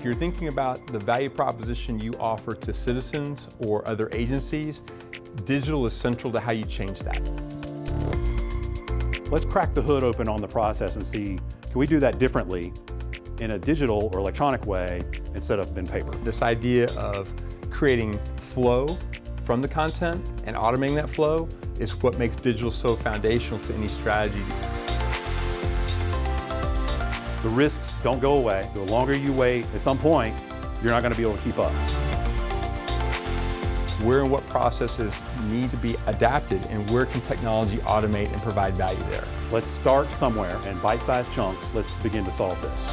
If you're thinking about the value proposition you offer to citizens or other agencies, digital is central to how you change that. Let's crack the hood open on the process and see, can we do that differently in a digital or electronic way instead of in paper? This idea of creating flow from the content and automating that flow is what makes digital so foundational to any strategy. The risks don't go away. The longer you wait, at some point, you're not going to be able to keep up. Where and what processes need to be adapted, and where can technology automate and provide value there? Let's start somewhere in bite-sized chunks. Let's begin to solve this.